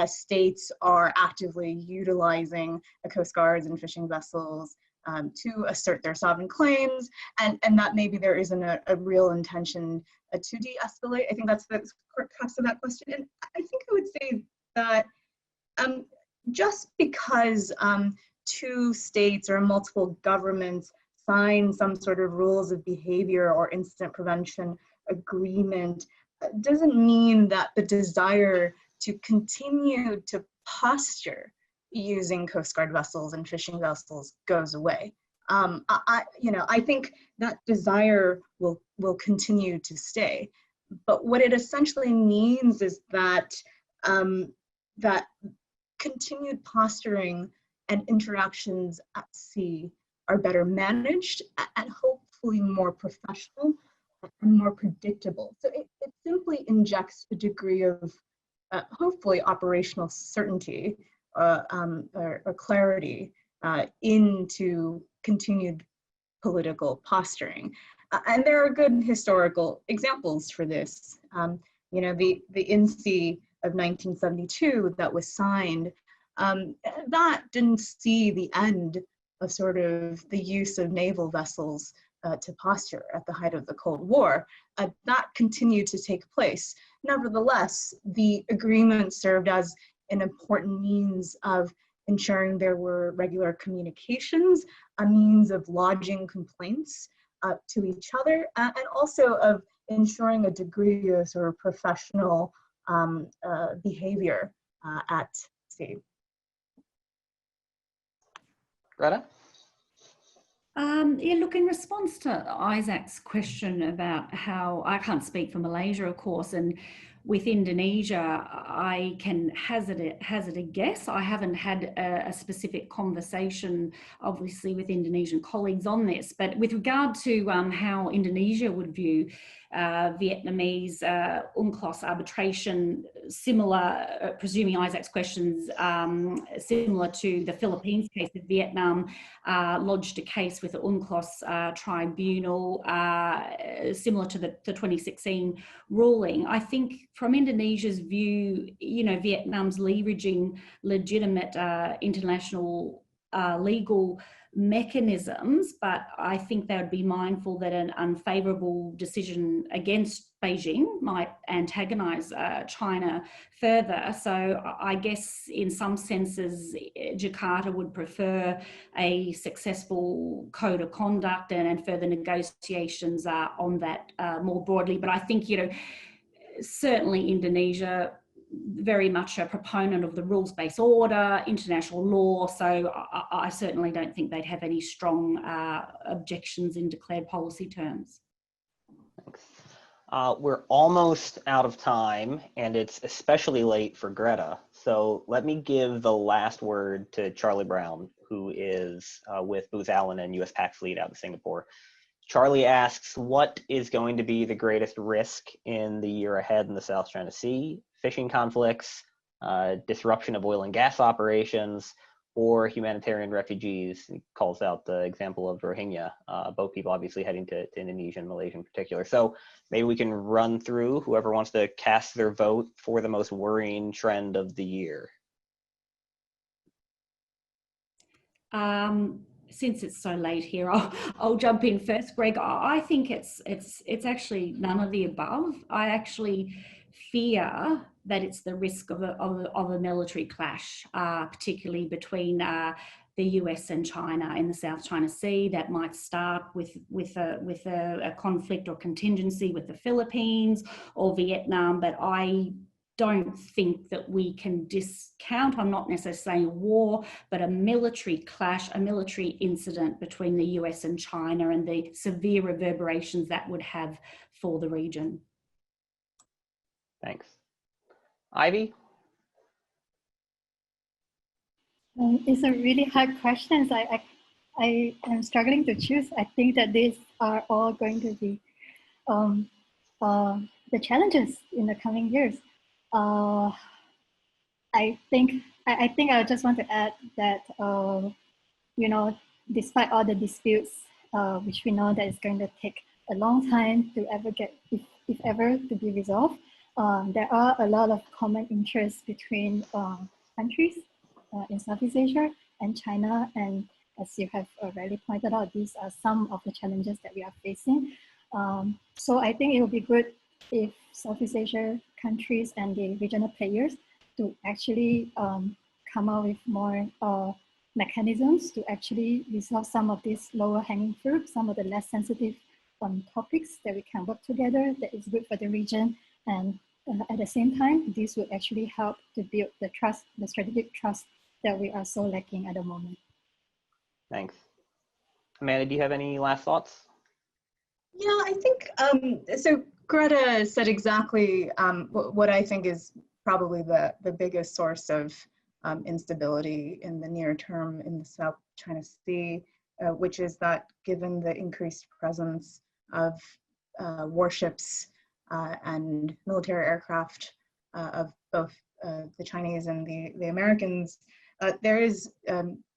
states are actively utilizing the coast guards and fishing vessels to assert their sovereign claims, and that maybe there isn't a real intention to de-escalate. I think that's the crux of that question. And I think I would say that just because two states or multiple governments sign some sort of rules of behavior or incident prevention agreement doesn't mean that the desire to continue to posture using Coast Guard vessels and fishing vessels goes away. I think that desire will continue to stay. But what it essentially means is that that continued posturing and interactions at sea are better managed and hopefully more professional and more predictable. So it simply injects a degree of hopefully operational certainty or clarity into continued political posturing. And there are good historical examples for this. The INSEE of 1972 that was signed, that didn't see the end of sort of the use of naval vessels to posture at the height of the Cold War. That continued to take place. Nevertheless, the agreement served as an important means of ensuring there were regular communications, a means of lodging complaints to each other, and also of ensuring a degree of sort of professional behavior at sea. Greta? Yeah, look, in response to Isaac's question about how, I can't speak for Malaysia, of course, and with Indonesia, I can hazard a guess. I haven't had a specific conversation, obviously, with Indonesian colleagues on this, but with regard to how Indonesia would view Vietnamese UNCLOS arbitration, similar, presuming Isaac's questions, similar to the Philippines case of Vietnam, lodged a case with the UNCLOS tribunal, similar to the 2016 ruling. I think from Indonesia's view, Vietnam's leveraging legitimate international legal mechanisms, but I think they would be mindful that an unfavourable decision against Beijing might antagonise China further. So I guess in some senses, Jakarta would prefer a successful code of conduct and further negotiations on that more broadly. But I think, certainly Indonesia, very much a proponent of the rules-based order, international law, so I certainly don't think they'd have any strong objections in declared policy terms. Thanks. We're almost out of time, and it's especially late for Greta, so let me give the last word to Charlie Brown, who is with Booz Allen and US Pac Fleet out of Singapore. Charlie asks, what is going to be the greatest risk in the year ahead in the South China Sea? Fishing conflicts, disruption of oil and gas operations, or humanitarian refugees? He calls out the example of Rohingya, both people obviously heading to Indonesia and Malaysia in particular. So maybe we can run through whoever wants to cast their vote for the most worrying trend of the year. Since it's so late here, I'll jump in first, Greg. I think it's actually none of the above. I actually fear that it's the risk of a military clash, particularly between the US and China in the South China Sea. That might start with a conflict or contingency with the Philippines or Vietnam, but I don't think that we can discount, I'm not necessarily saying a war, but a military clash, a military incident between the US and China and the severe reverberations that would have for the region. Thanks. Ivy? It's a really hard question. So I am struggling to choose. I think that these are all going to be the challenges in the coming years. I think I just want to add that despite all the disputes, which we know that it's going to take a long time to ever get, if ever, to be resolved, there are a lot of common interests between countries in Southeast Asia and China, and as you have already pointed out, these are some of the challenges that we are facing. So I think it will be good if Southeast Asia countries and the regional players to actually come up with more mechanisms to actually resolve some of these lower hanging fruit, some of the less sensitive topics that we can work together that is good for the region. And at the same time, this will actually help to build the trust, the strategic trust that we are so lacking at the moment. Thanks. Amanda, do you have any last thoughts? Yeah, I think, so Greta said exactly what I think is probably the biggest source of instability in the near term in the South China Sea, which is that given the increased presence of warships and military aircraft of both the Chinese and the Americans, there is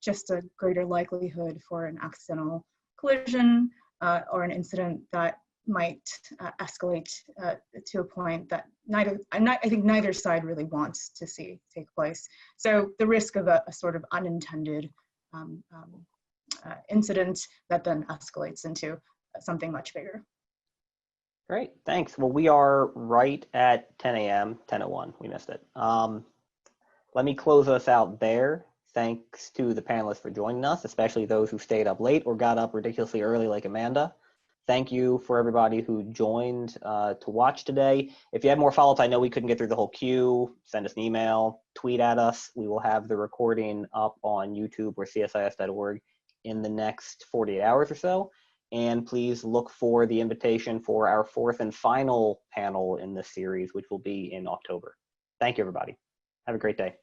just a greater likelihood for an accidental collision or an incident that might escalate to a point that I think neither side really wants to see take place. So the risk of a sort of unintended incident that then escalates into something much bigger. Great, thanks. Well, we are right at 10 a.m., 10:01, we missed it. Let me close us out there. Thanks to the panelists for joining us, especially those who stayed up late or got up ridiculously early like Amanda. Thank you for everybody who joined to watch today. If you have more follow-ups, I know we couldn't get through the whole queue, send us an email, tweet at us. We will have the recording up on YouTube or csis.org in the next 48 hours or so. And please look for the invitation for our fourth and final panel in this series, which will be in October. Thank you, everybody. Have a great day.